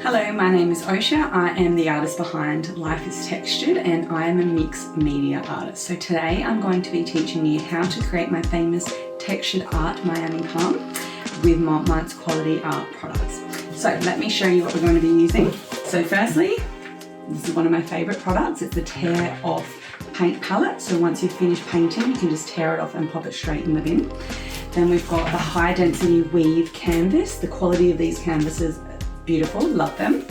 Hello, my name is Osha. I am the artist behind Life is Textured and I am a mixed media artist. So today I'm going to be teaching you how to create my famous textured art Miami palm with Mont's quality art products. So let me show you what we're going to be using. So firstly, this is one of my favourite products. It's the tear off paint palette. So once you've finished painting, you can just tear it off and pop it straight in the bin. Then we've got the high density weave canvas. The quality of these canvases, beautiful, love them.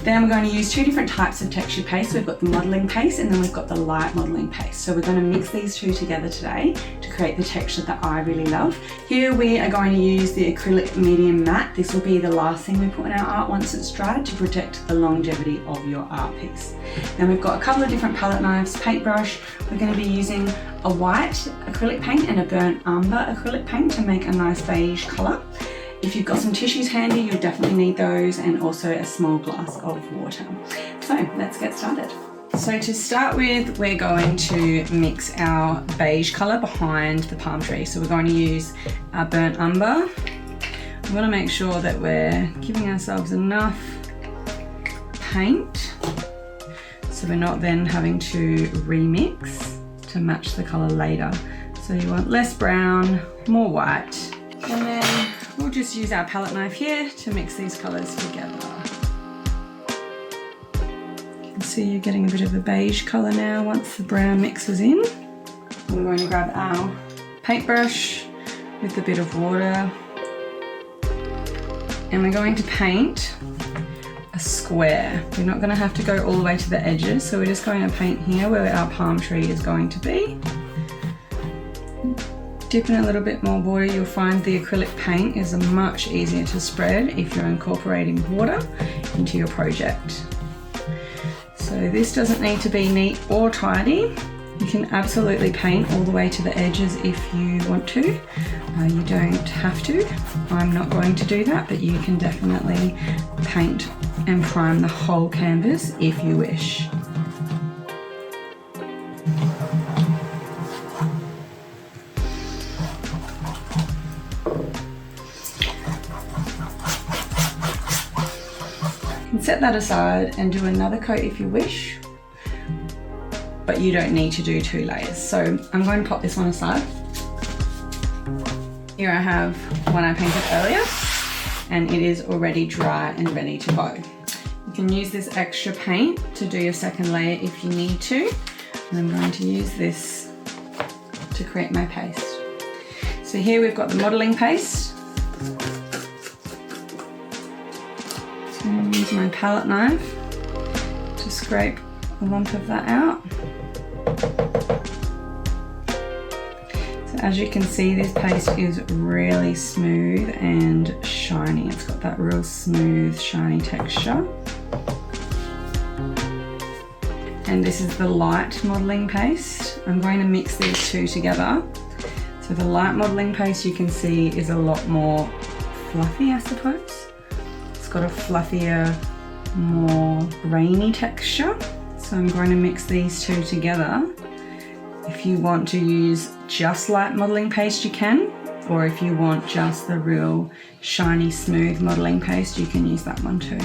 Then we're going to use two different types of texture paste. We've got the modelling paste and then we've got the light modelling paste. So we're going to mix these two together today to create the texture that I really love. Here we are going to use the acrylic medium matte. This will be the last thing we put in our art once it's dried to protect the longevity of your art piece. Then we've got a couple of different palette knives, paintbrush. We're going to be using a white acrylic paint and a burnt umber acrylic paint to make a nice beige colour. If you've got some tissues handy, you'll definitely need those, and also a small glass of water. So let's get started. So to start with, we're going to mix our beige colour behind the palm tree. So we're going to use our burnt umber. We want to make sure that we're giving ourselves enough paint so we're not then having to remix to match the colour later. So you want less brown, more white, and then we'll just use our palette knife here to mix these colours together. You can see you're getting a bit of a beige colour now once the brown mixes in. We're going to grab our paintbrush with a bit of water and we're going to paint a square. We're not going to have to go all the way to the edges, so we're just going to paint here where our palm tree is going to be. Dip in a little bit more water, you'll find the acrylic paint is much easier to spread if you're incorporating water into your project. So this doesn't need to be neat or tidy. You can absolutely paint all the way to the edges if you want to. You don't have to. I'm not going to do that, but you can definitely paint and prime the whole canvas if you wish. Set that aside and do another coat if you wish, but you don't need to do 2 layers. So I'm going to pop this one aside. Here I have one I painted earlier and it is already dry and ready to go. You can use this extra paint to do your second layer if you need to. And I'm going to use this to create my paste. So here we've got the modelling paste. Use my palette knife to scrape a lump of that out. So as you can see, this paste is really smooth and shiny. It's got that real smooth, shiny texture. And this is the light modelling paste. I'm going to mix these two together. So the light modelling paste you can see is a lot more fluffy, I suppose. It's got a fluffier, more grainy texture. So I'm going to mix these two together. If you want to use just light modelling paste, you can, or if you want just the real shiny, smooth modelling paste, you can use that one too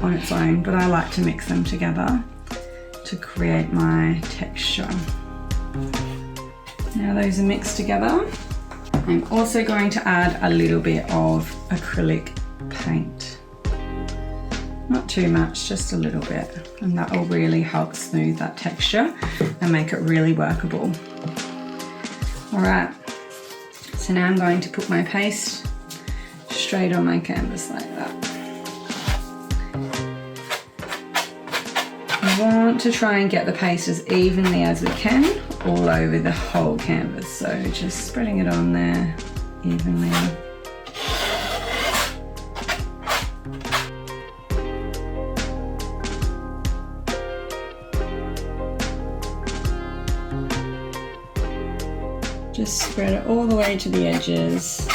on its own, but I like to mix them together to create my texture. Now those are mixed together, I'm also going to add a little bit of acrylic paint. Not too much, just a little bit, and that will really help smooth that texture and make it really workable. Alright, so now I'm going to put my paste straight on my canvas like that. We want to try and get the paste as evenly as we can all over the whole canvas, so just spreading it on there evenly. Just spread it all the way to the edges.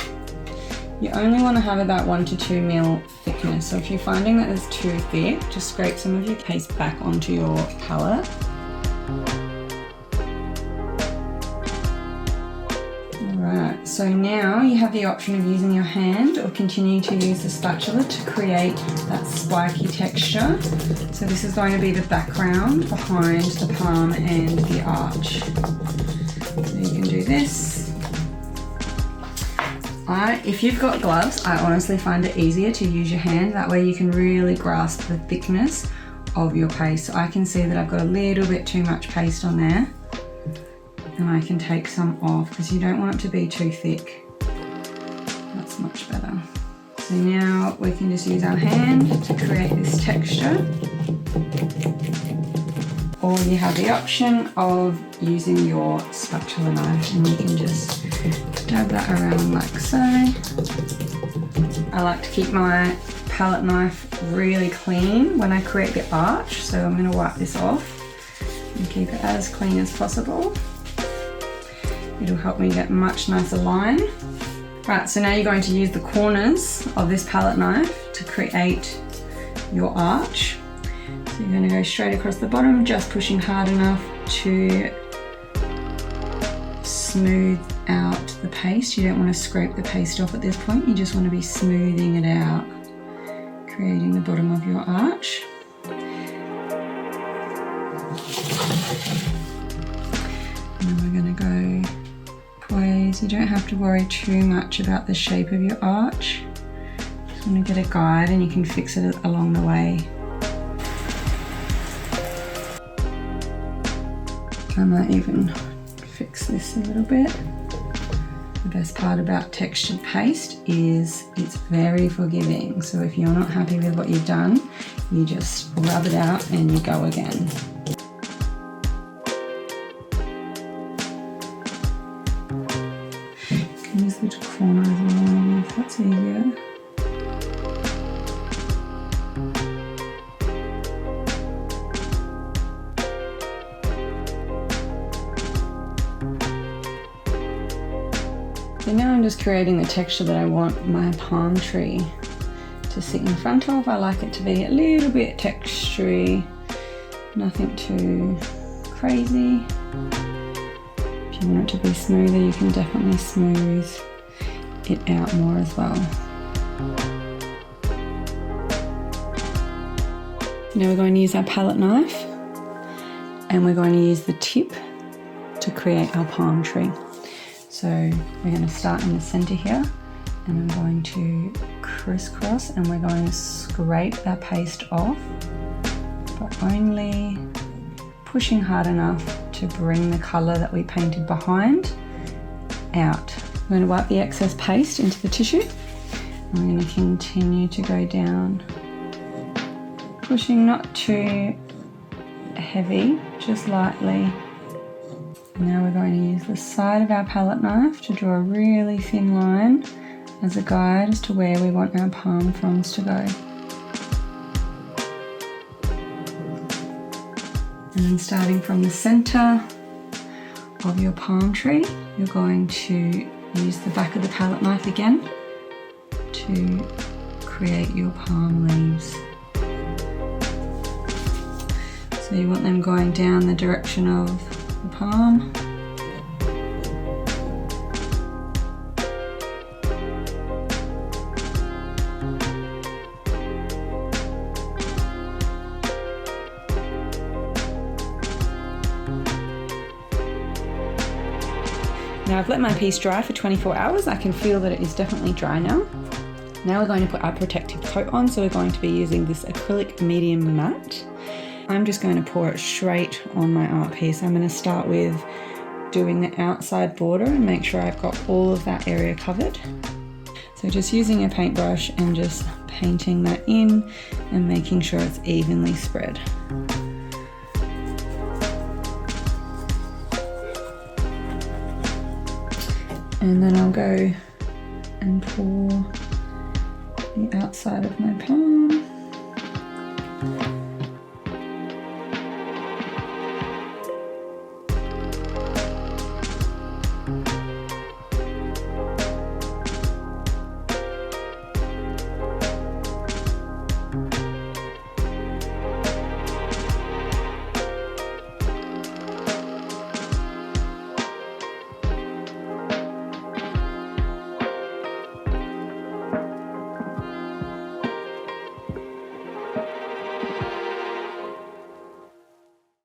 You only want to have about 1 to 2 mil thickness, so if you're finding that it's too thick, just scrape some of your paste back onto your palette. Alright, so So now you have the option of using your hand or continue to use the spatula to create that spiky texture. So this is going to be the background behind the palm and the arch. So you can do this. If you've got gloves, I honestly find it easier to use your hand. That way you can really grasp the thickness of your paste. So I can see that I've got a little bit too much paste on there, and I can take some off because you don't want it to be too thick. That's much better. So now we can just use our hand to create this texture. Or you have the option of using your spatula knife, and you can just dab that around like so. I like to keep my palette knife really clean when I create the arch, so I'm going to wipe this off and keep it as clean as possible. It'll help me get much nicer line. Right, so now you're going to use the corners of this palette knife to create your arch. So you're going to go straight across the bottom, just pushing hard enough to smooth out the paste. You don't want to scrape the paste off at this point, you just want to be smoothing it out, creating the bottom of your arch. And then we're going to go poise. You don't have to worry too much about the shape of your arch. Just want to get a guide and you can fix it along the way. I might even fix this a little bit. The best part about textured paste is it's very forgiving. So if you're not happy with what you've done, you just rub it out and you go again. You can use the corner as well if that's easier. So now I'm just creating the texture that I want my palm tree to sit in front of. I like it to be a little bit textury, nothing too crazy. If you want it to be smoother, you can definitely smooth it out more as well. Now we're going to use our palette knife and we're going to use the tip to create our palm tree. So we're going to start in the center here and I'm going to crisscross and we're going to scrape that paste off, but only pushing hard enough to bring the color that we painted behind out. I'm going to wipe the excess paste into the tissue. I'm going to continue to go down, pushing not too heavy, just lightly. Now we're going to use the side of our palette knife to draw a really thin line as a guide as to where we want our palm fronds to go. And then starting from the center of your palm tree, you're going to use the back of the palette knife again to create your palm leaves. So you want them going down the direction of the palm. Now I've let my piece dry for 24 hours. I can feel that it is definitely dry now. Now we're going to put our protective coat on, so we're going to be using this acrylic medium matte. I'm just going to pour it straight on my art piece. I'm going to start with doing the outside border and make sure I've got all of that area covered. So just using a paintbrush and just painting that in and making sure it's evenly spread. And then I'll go and pour the outside of my palm.